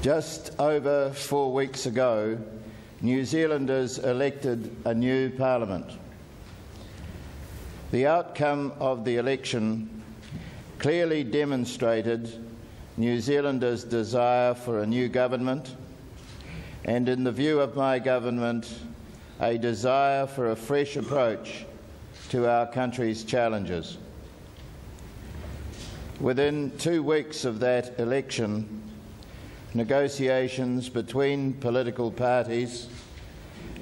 Just over 4 weeks ago, New Zealanders elected a new Parliament. The outcome of the election clearly demonstrated New Zealanders' desire for a new government, and in the view of my government, a desire for a fresh approach to our country's challenges. Within 2 weeks of that election, negotiations between political parties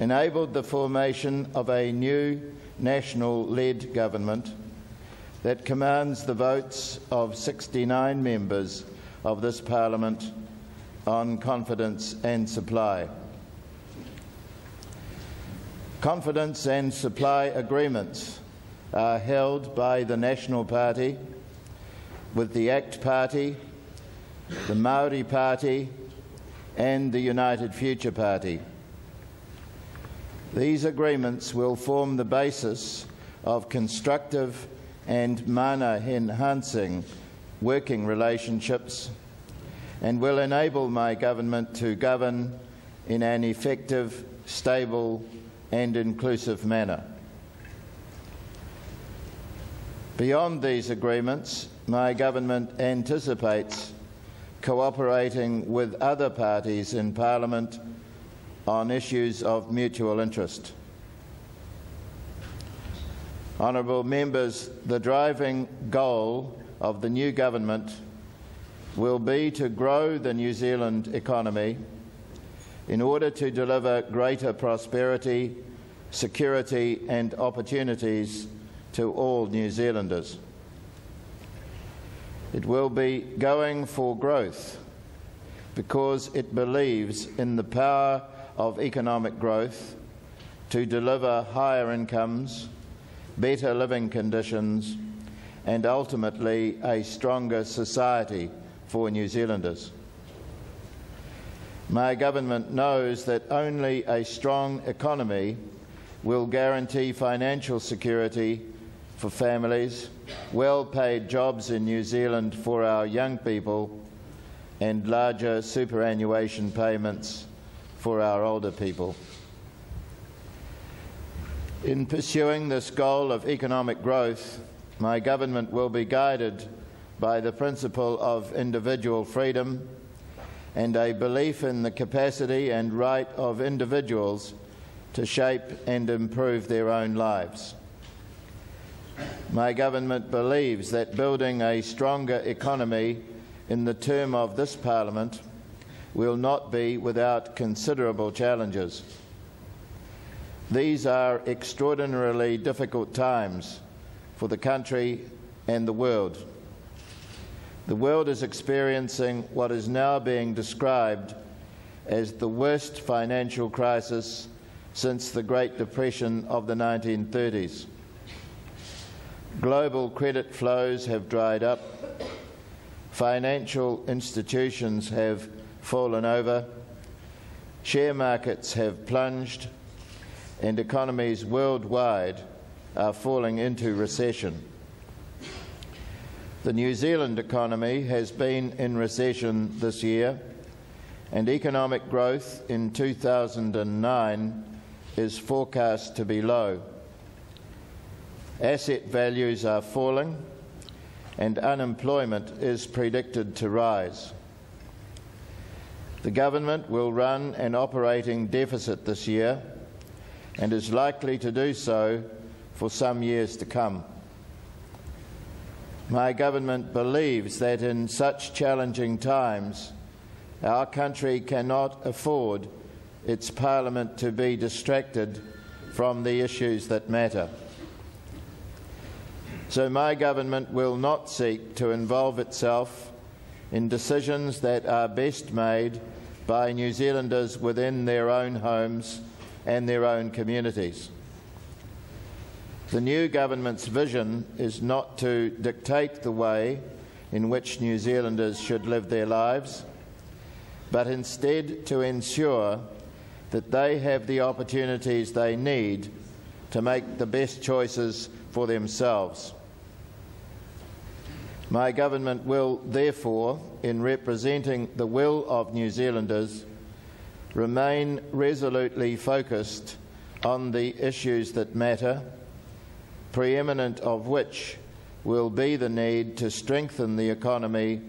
enabled the formation of a new national-led government that commands the votes of 69 members of this Parliament on confidence and supply. Confidence and supply agreements are held by the National Party with the ACT Party, the Maori Party and the United Future Party. These agreements will form the basis of constructive and mana-enhancing working relationships and will enable my government to govern in an effective, stable and inclusive manner. Beyond these agreements, my government anticipates cooperating with other parties in Parliament on issues of mutual interest. Honourable members, the driving goal of the new government will be to grow the New Zealand economy in order to deliver greater prosperity, security and opportunities to all New Zealanders. It will be going for growth because it believes in the power of economic growth to deliver higher incomes, better living conditions and ultimately a stronger society for New Zealanders. My government knows that only a strong economy will guarantee financial security for families, well-paid jobs in New Zealand for our young people and larger superannuation payments for our older people. In pursuing this goal of economic growth, my government will be guided by the principle of individual freedom and a belief in the capacity and right of individuals to shape and improve their own lives. My government believes that building a stronger economy in the term of this Parliament will not be without considerable challenges. These are extraordinarily difficult times for the country and the world. The world is experiencing what is now being described as the worst financial crisis since the Great Depression of the 1930s. Global credit flows have dried up, financial institutions have fallen over, share markets have plunged, and economies worldwide are falling into recession. The New Zealand economy has been in recession this year, and economic growth in 2009 is forecast to be low. Asset values are falling and unemployment is predicted to rise. The government will run an operating deficit this year and is likely to do so for some years to come. My government believes that in such challenging times, our country cannot afford its Parliament to be distracted from the issues that matter. So my government will not seek to involve itself in decisions that are best made by New Zealanders within their own homes and their own communities. The new government's vision is not to dictate the way in which New Zealanders should live their lives, but instead to ensure that they have the opportunities they need to make the best choices for themselves. My government will, therefore, in representing the will of New Zealanders, remain resolutely focused on the issues that matter, preeminent of which will be the need to strengthen the economy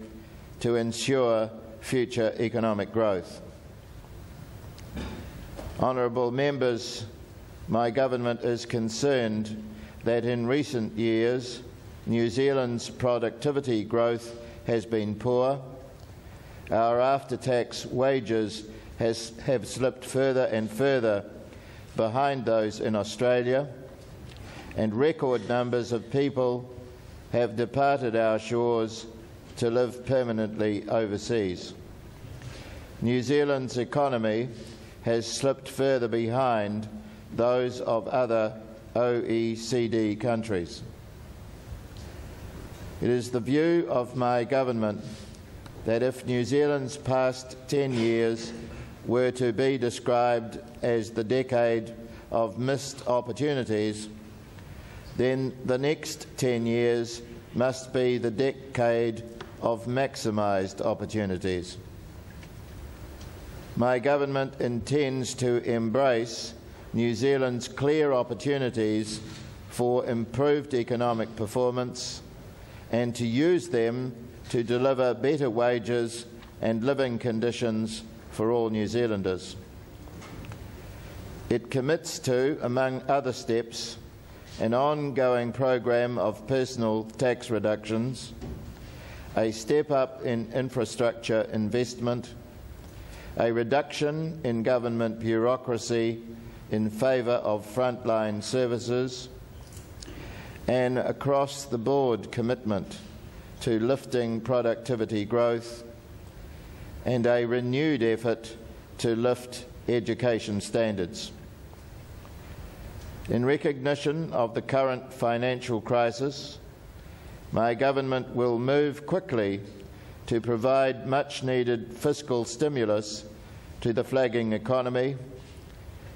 to ensure future economic growth. Honourable members, my government is concerned that in recent years New Zealand's productivity growth has been poor, our after-tax wages have slipped further and further behind those in Australia, and record numbers of people have departed our shores to live permanently overseas. New Zealand's economy has slipped further behind those of other OECD countries. It is the view of my government that if New Zealand's past 10 years were to be described as the decade of missed opportunities, then the next 10 years must be the decade of maximised opportunities. My government intends to embrace New Zealand's clear opportunities for improved economic performance and to use them to deliver better wages and living conditions for all New Zealanders. It commits to, among other steps, an ongoing program of personal tax reductions, a step up in infrastructure investment, a reduction in government bureaucracy in favour of frontline services, an across-the-board commitment to lifting productivity growth, and a renewed effort to lift education standards. In recognition of the current financial crisis, my government will move quickly to provide much-needed fiscal stimulus to the flagging economy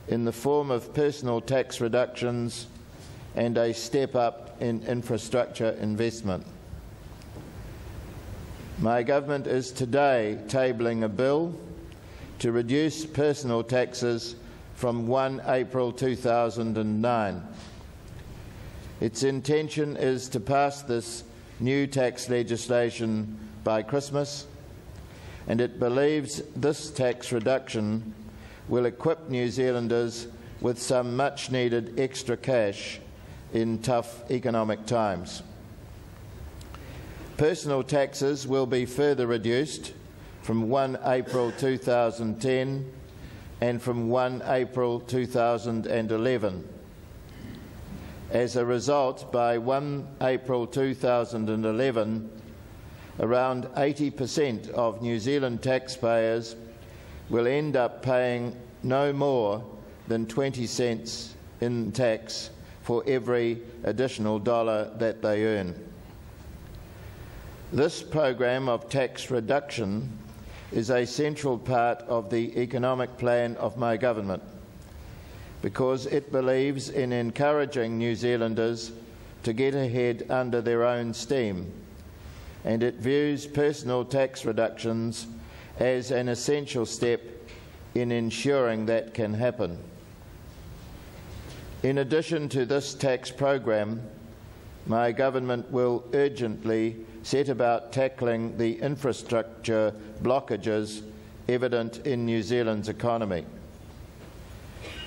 in the form of personal tax reductions and a step up in infrastructure investment. My government is today tabling a bill to reduce personal taxes from 1 April 2009. Its intention is to pass this new tax legislation by Christmas, and it believes this tax reduction will equip New Zealanders with some much-needed extra cash in tough economic times. Personal taxes will be further reduced from 1 April 2010 and from 1 April 2011. As a result, by 1 April 2011, around 80% of New Zealand taxpayers will end up paying no more than 20 cents in tax for every additional dollar that they earn. This program of tax reduction is a central part of the economic plan of my government because it believes in encouraging New Zealanders to get ahead under their own steam, and it views personal tax reductions as an essential step in ensuring that can happen. In addition to this tax program, my government will urgently set about tackling the infrastructure blockages evident in New Zealand's economy.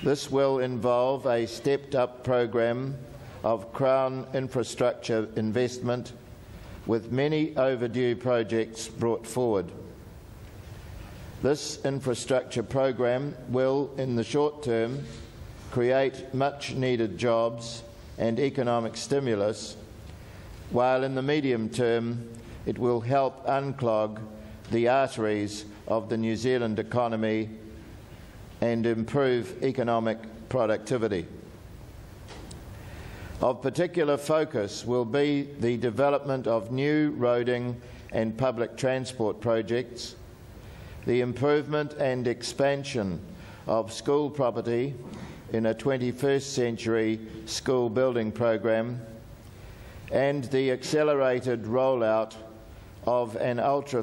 This will involve a stepped-up program of Crown infrastructure investment, with many overdue projects brought forward. This infrastructure program will, in the short term, create much-needed jobs and economic stimulus, while in the medium term it will help unclog the arteries of the New Zealand economy and improve economic productivity. Of particular focus will be the development of new roading and public transport projects, the improvement and expansion of school property in a 21st century school building program, and the accelerated rollout of an ultra